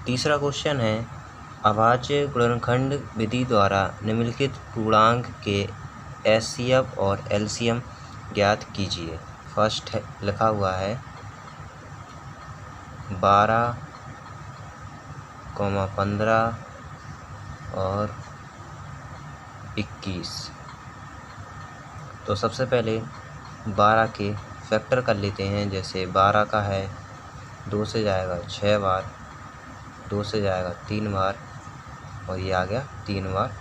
तीसरा क्वेश्चन है, अभाज्य गुणनखंड विधि द्वारा निम्नलिखित पूर्णांक के एचसीएफ और एलसीएम ज्ञात कीजिए। फर्स्ट लिखा हुआ है 12, 15 और 21। तो सबसे पहले 12 के फैक्टर कर लेते हैं। जैसे 12 का है 2 से जाएगा 6 बार, 2 से जाएगा 3 बार और ये आ गया 3 बार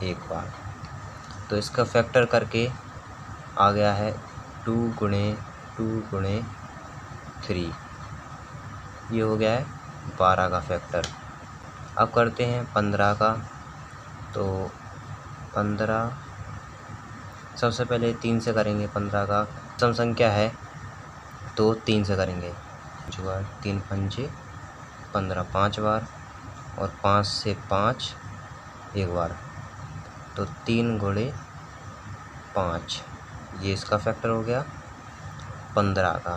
1 बार। तो इसका फैक्टर करके आ गया है 2 गुणे 2 गुणे 3, ये हो गया है 12 का फैक्टर। अब करते हैं 15 का। तो 15 सबसे पहले 3 से करेंगे। 15 का सम संख्या है तो 3 से करेंगे। जो है 3 पंजे 15 5 बार और 5 से 5 1 बार, तो 3 गुणे 5, ये इसका फैक्टर हो गया 15 का।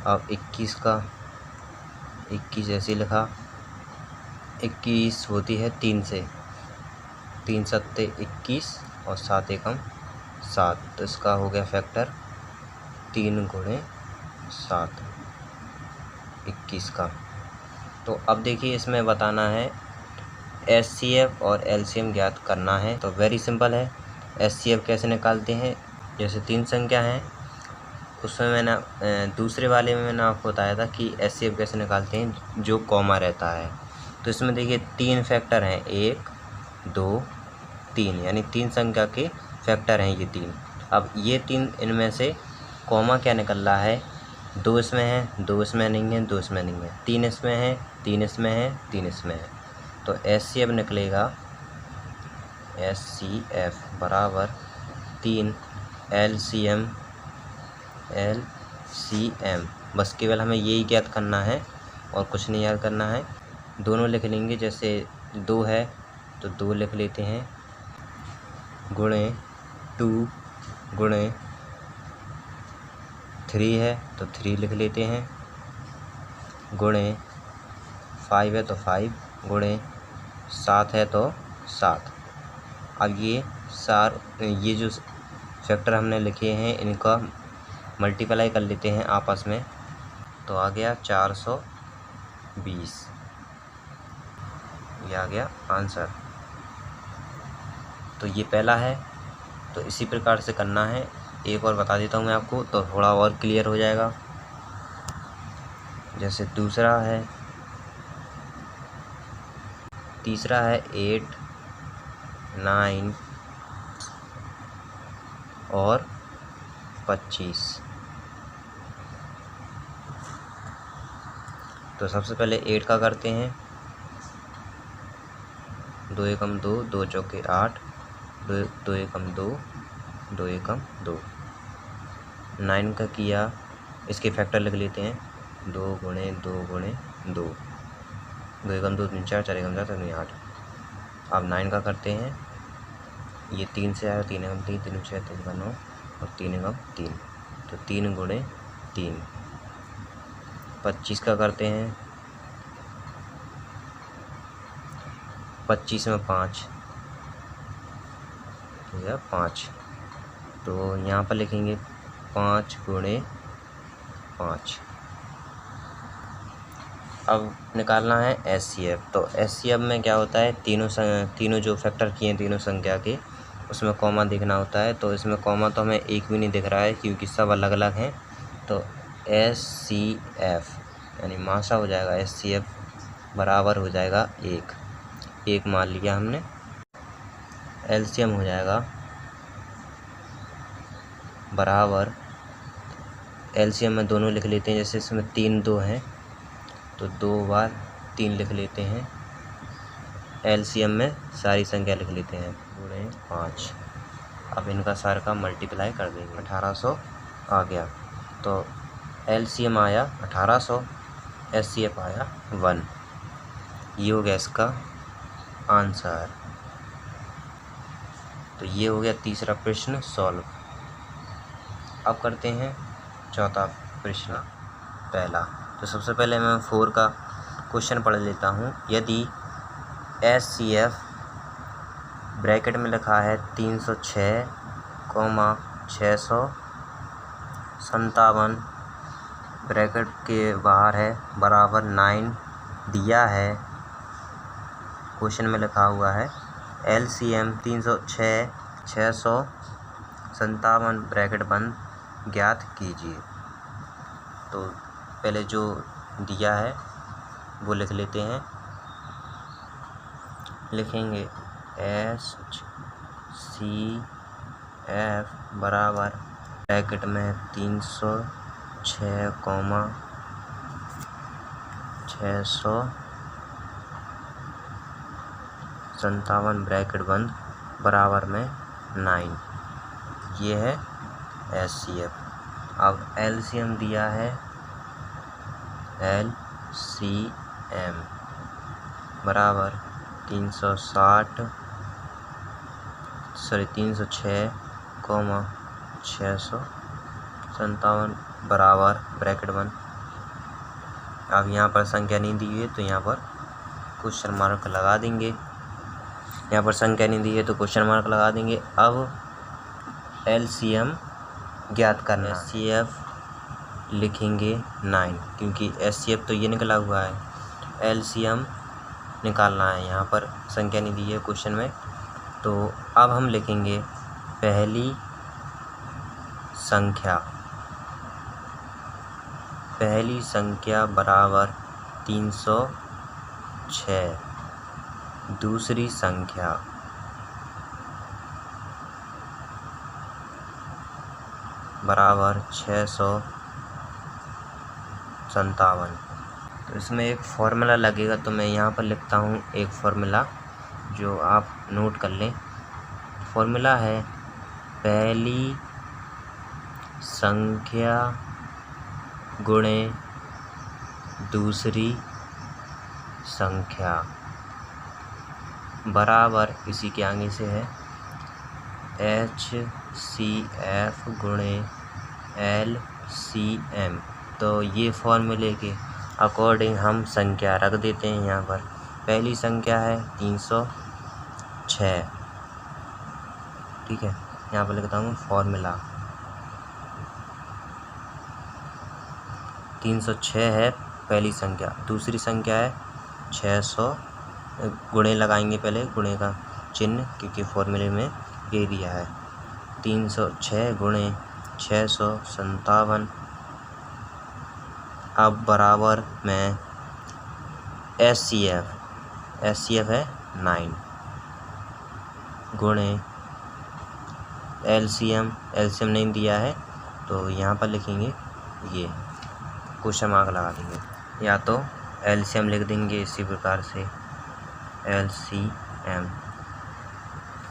अब 21 का, 21 ऐसे लिखा। 21 होती है 3 से, 3 सत्ते 21 और 7 एकम 7, तो इसका हो गया फैक्टर 3 गुणे 7 21 का। तो अब देखिए इसमें बताना है एचसीएफ और एलसीएम ज्ञात करना है। तो वेरी सिंपल है। एचसीएफ कैसे निकालते हैं, जैसे 3 संख्या हैं उसमें मैंने दूसरे वाले में मैंने आपको बताया था कि एचसीएफ कैसे निकालते हैं, जो कॉमा रहता है। तो इसमें देखिए 3 फैक्टर हैं, 1 2 3, यानी 3 संख्या के फैक्टर हैं ये 3। अब ये 3 इनमें से कॉमा क्या निकल रहा है, 2 इसमें है 2 इसमें नहीं है 2 इसमें नहीं है, 3 इसमें है 3 इसमें है 3 इसमें है। तो एचसीएफ निकलेगा, एचसीएफ बराबर 3 एलसीएम बस केवल हमें यही ज्ञात करना है और कुछ नहीं याद करना है। दोनों लिख लेंगे। जैसे 2 है तो 2 लिख लेते हैं, गुणे 2 गुणे 3 है तो 3 लिख लेते हैं, गुणे 5 है तो 5, गुणे 7 है तो 7। अब ये जो फैक्टर हमने लिखे हैं इनका मल्टीप्लाई कर लेते हैं आपस में, तो आ गया 420, ये आ गया आंसर। तो ये पहला है। तो इसी प्रकार से करना है। एक और बता देता हूँ मैं आपको, तो थोड़ा और क्लियर हो जाएगा। जैसे दूसरा है, तीसरा है 8 9 और 25। तो सबसे पहले 8 का करते हैं, 2 एकम 2, 2 चौके 8, 2 एकम 2, 2 एकम 2। 9 का किया, इसके फैक्टर लिख लेते हैं, 2 गुणे 2 गुणे 2, 2 एकम 2 3 4, 4 एकम 4 3 8। अब 9 का करते हैं, ये 3 से आया, 3 एकम 3, 3 6 3 9 और 3 एकम 3, तो 3 गुणे 3। 25 का करते हैं, 25 में 5 तो यह 5, तो यहाँ पर लिखेंगे 5 गुणे 5। अब निकालना है एचसीएफ। तो एचसीएफ में क्या होता है, तीनों जो फैक्टर किए हैं तीनों संख्या के, उसमें कॉमा देखना होता है। तो इसमें कॉमा तो हमें एक भी नहीं दिख रहा है क्योंकि सब अलग अलग हैं। तो एचसीएफ यानी मासा हो जाएगा, एचसीएफ बराबर हो जाएगा 1 मान लिया हमने। एलसीएम हो जाएगा बराबर, एलसीएम में दोनों लिख लेते हैं। जैसे इसमें 3 2 हैं तो 2 बार 3 लिख लेते हैं। एलसीएम में सारी संख्या लिख लेते हैं, गुणे 5। अब इनका सार का मल्टीप्लाई कर देंगे, 1800 आ गया। तो एलसीएम आया 1800, एचसीएफ आया 1। ये हो गया इसका आंसर। तो ये हो गया तीसरा प्रश्न सॉल्व। अब करते हैं चौथा प्रश्न। पहला, तो सबसे पहले मैं 4 का क्वेश्चन पढ़ लेता हूँ। यदि HCF ब्रैकेट में लिखा है 306,657 ब्रैकेट के बाहर है बराबर 9 दिया है। क्वेश्चन में लिखा हुआ है LCM 306,657 ब्रैकेट बंद ज्ञात कीजिए। तो पहले जो दिया है वो लिख लेते हैं। लिखेंगे HCF बराबर ब्रैकेट में 306,657 ब्रैकेट बंद बराबर में 9। ये है HCF। अब LCM दिया है LCM बराबर 306,657 बराबर ब्रैकेट बंद। अब यहाँ पर संख्या नहीं दी है तो यहाँ पर क्वेश्चन मार्क लगा देंगे। यहाँ पर संख्या नहीं दी है तो क्वेश्चन मार्क लगा देंगे। अब LCM ज्ञात करना। HCF लिखेंगे 9 क्योंकि HCF तो ये निकला हुआ है। LCM निकालना है, यहाँ पर संख्या नहीं दी है क्वेश्चन में। तो अब हम लिखेंगे पहली संख्या बराबर 306, दूसरी संख्या बराबर 657। तो इसमें एक फॉर्मूला लगेगा तो मैं यहाँ पर लिखता हूँ एक फॉर्मूला जो आप नोट कर लें। फॉर्मूला है पहली संख्या गुणे दूसरी संख्या बराबर इसी के आगे से है HCF गुणे LCM। तो ये फॉर्मूले के अकॉर्डिंग हम संख्या रख देते हैं। यहाँ पर पहली संख्या है 306, ठीक है। यहाँ पर लिखता हूँ फॉर्मूला 306 है पहली संख्या, दूसरी संख्या है 600। गुणे लगाएंगे, पहले गुणे का चिन्ह क्योंकि फॉर्मूले में ये दिया है 306 गुणे 657। अब बराबर में HCF है 9 गुणे LCM नहीं दिया है तो यहाँ पर लिखेंगे ये क्वेश्चन मार्क लगा देंगे। या तो LCM लिख देंगे इसी प्रकार से LCM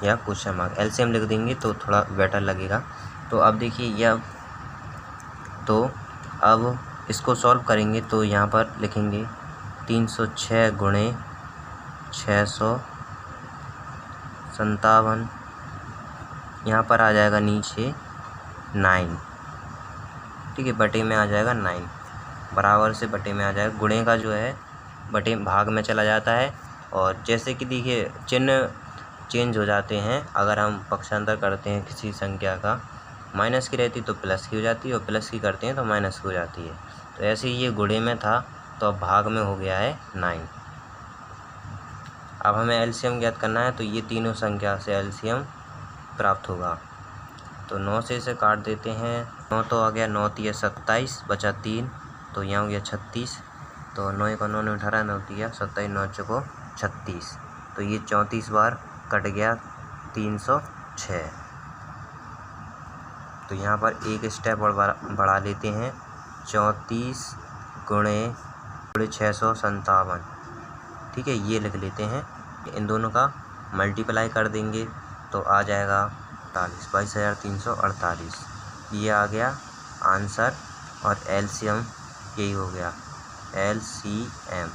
या क्वेश्चन मार्क। LCM लिख देंगे तो थोड़ा बेटर लगेगा। तो अब देखिए यह, तो अब इसको सॉल्व करेंगे तो यहाँ पर लिखेंगे 306 गुणे 657। यहाँ पर आ जाएगा नीचे 9, ठीक है, बटे में आ जाएगा 9, बराबर से बटे में आ जाएगा। गुणे का जो है बटे भाग में चला जाता है। और जैसे कि देखिए चिन्ह चेंज हो जाते हैं। अगर हम पक्षांतर करते हैं किसी संख्या का, माइनस की रहती तो प्लस की हो जाती है और प्लस की करते हैं तो माइनस की हो जाती है। तो ऐसे ही ये गुणे में था तो अब भाग में हो गया है 9। अब हमें LCM ज्ञात करना है तो ये तीनों संख्या से LCM प्राप्त होगा। तो 9 से इसे काट देते हैं। 9 तो आ गया, 9 3 27 बचा 3 तो यहाँ हो गया 36। तो 9 1 9 18 9 दिया 27 9 चौको 36। तो ये 34 बार कट गया 306। तो यहाँ पर एक स्टेप बढ़ा लेते हैं 34 गुणे 657, ठीक है, ये लिख लेते हैं। इन दोनों का मल्टीप्लाई कर देंगे तो आ जाएगा 22,348। ये आ गया आंसर और LCM यही हो गया LCM।